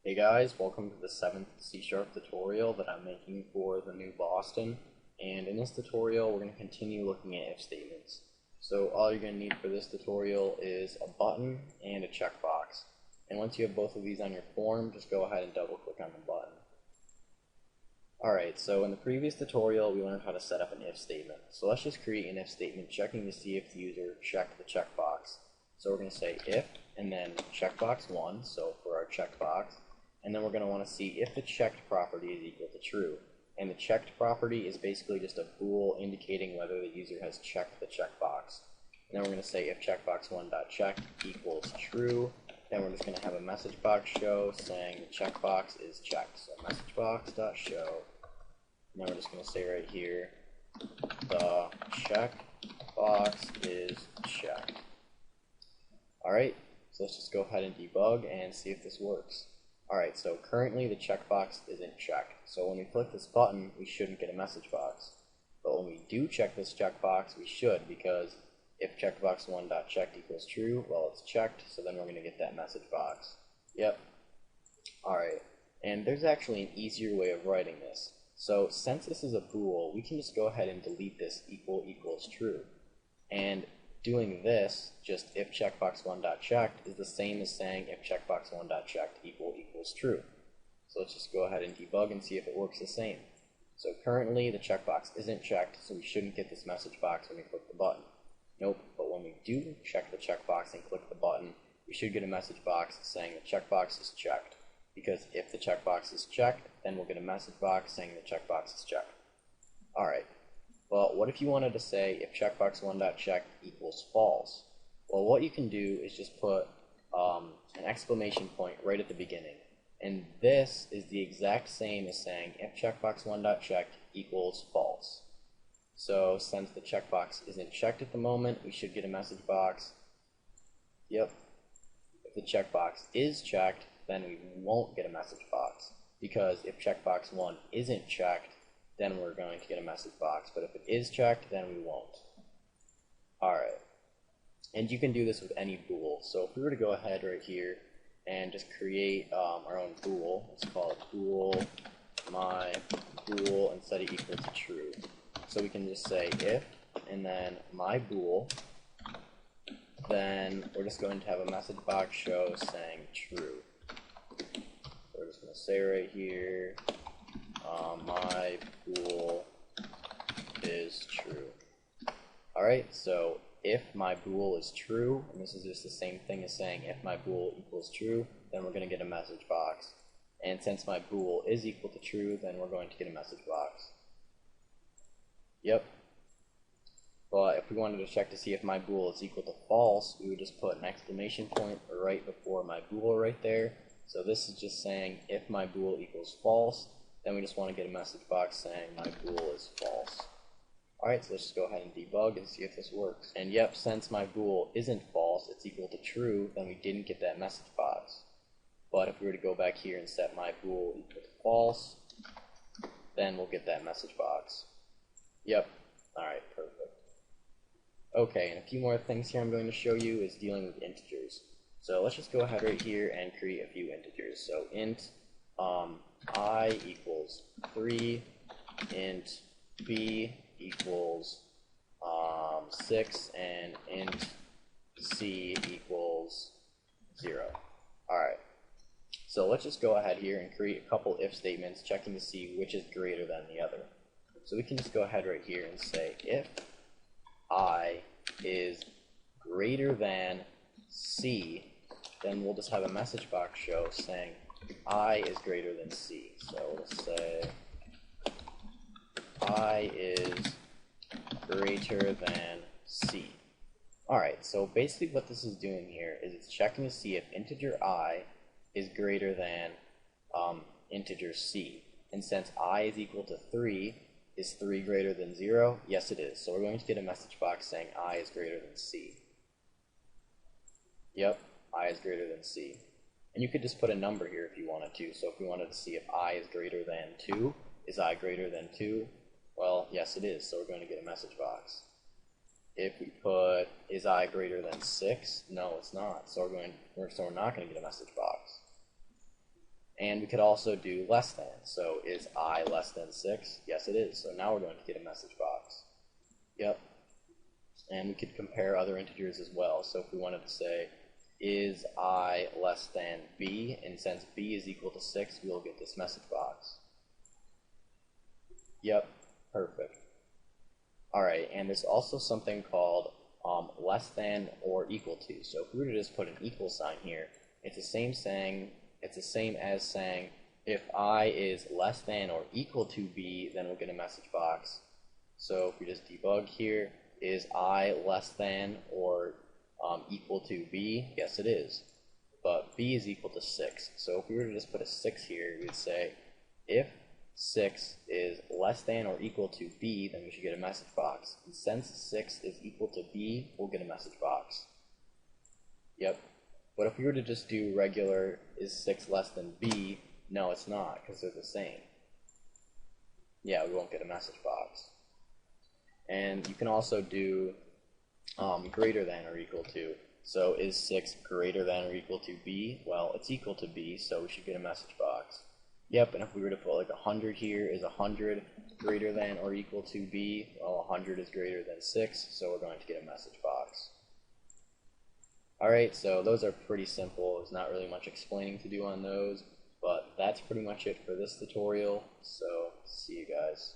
Hey guys, welcome to the 7th C# tutorial that I'm making for the new Boston. And in this tutorial, we're going to continue looking at if statements. So all you're going to need for this tutorial is a button and a checkbox. And once you have both of these on your form, just go ahead and double click on the button. Alright, so in the previous tutorial, we learned how to set up an if statement. So let's just create an if statement checking to see if the user checked the checkbox. So we're going to say if, and then checkbox 1, so for our checkbox. And then we're going to want to see if the checked property is equal to true. And the checked property is basically just a bool indicating whether the user has checked the checkbox. And then we're going to say if checkbox1.check equals true. Then we're just going to have a message box show saying the checkbox is checked. So messagebox.show. And then we're just going to say right here, the checkbox is checked. Alright, so let's just go ahead and debug and see if this works. Alright, so currently the checkbox isn't checked. So when we click this button, we shouldn't get a message box. But when we do check this checkbox, we should, because if checkbox1.checked equals true, well, it's checked, so then we're going to get that message box. Yep. Alright, and there's actually an easier way of writing this. So since this is a bool, we can just go ahead and delete this equals true. And doing this, just if checkbox1.checked, is the same as saying if checkbox1.checked equals true. So let's just go ahead and debug and see if it works the same. So currently the checkbox isn't checked, so we shouldn't get this message box when we click the button. Nope, but when we do check the checkbox and click the button, we should get a message box saying the checkbox is checked. Because if the checkbox is checked, then we'll get a message box saying the checkbox is checked. Alright. Well, what if you wanted to say if checkbox1.check equals false? Well, what you can do is just put an exclamation point right at the beginning. And this is the exact same as saying if checkbox1.check equals false. So since the checkbox isn't checked at the moment, we should get a message box. Yep. If the checkbox is checked, then we won't get a message box. Because if checkbox 1 isn't checked, then we're going to get a message box. But if it is checked, then we won't. Alright. And you can do this with any bool. So if we were to go ahead right here and just create our own bool, let's call it bool, my bool, and set it equal to true. So we can just say if, and then my bool, then we're just going to have a message box show saying true. So we're just going to say right here, my bool is true. Alright, so if my bool is true, and this is just the same thing as saying if my bool equals true, then we're going to get a message box. And since my bool is equal to true, then we're going to get a message box. Yep. But if we wanted to check to see if my bool is equal to false, we would just put an exclamation point right before my bool right there. So this is just saying if my bool equals false, then we just want to get a message box saying my bool is false. Alright, so let's just go ahead and debug and see if this works. And yep, since my bool isn't false, it's equal to true, then we didn't get that message box. But if we were to go back here and set my bool equal to false, then we'll get that message box. Yep. Alright, perfect. Okay, and a few more things here I'm going to show you is dealing with integers. So let's just go ahead right here and create a few integers. So int I equals 3, int b equals 6, and int c equals 0. Alright, so let's just go ahead here and create a couple if statements checking to see which is greater than the other. So we can just go ahead right here and say if I is greater than C, then we'll just have a message box show saying I is greater than C. So we'll say I is greater than C. Alright, so basically what this is doing here is it's checking to see if integer I is greater than integer C. And since I is equal to 3, is 3 greater than 0? Yes, it is. So we're going to get a message box saying I is greater than C. Yep, I is greater than C. And you could just put a number here if you wanted to. So if we wanted to see if I is greater than 2, is I greater than 2? Well, yes, it is. So we're going to get a message box. If we put, is I greater than 6? No, it's not. So we're not going to get a message box. And we could also do less than. So is I less than 6? Yes, it is. So now we're going to get a message box. Yep. And we could compare other integers as well. So if we wanted to say, is I less than b, and since b is equal to 6, we'll get this message box. Yep, perfect. Alright, and there's also something called less than or equal to. So if we were to just put an equal sign here, it's the same as saying if I is less than or equal to b, then we'll get a message box. So if we just debug here, is I less than or equal to b? Yes, it is. But b is equal to 6. So if we were to just put a 6 here, we'd say if 6 is less than or equal to b, then we should get a message box. And since 6 is equal to b, we'll get a message box. Yep. But if we were to just do regular, is 6 less than b? No, it's not, because they're the same. Yeah, we won't get a message box. And you can also do greater than or equal to. So is 6 greater than or equal to b? Well, it's equal to b, so we should get a message box. Yep, and if we were to put like 100 here, is 100 greater than or equal to b? Well, 100 is greater than 6, so we're going to get a message box. Alright, so those are pretty simple. There's not really much explaining to do on those, but that's pretty much it for this tutorial, so see you guys.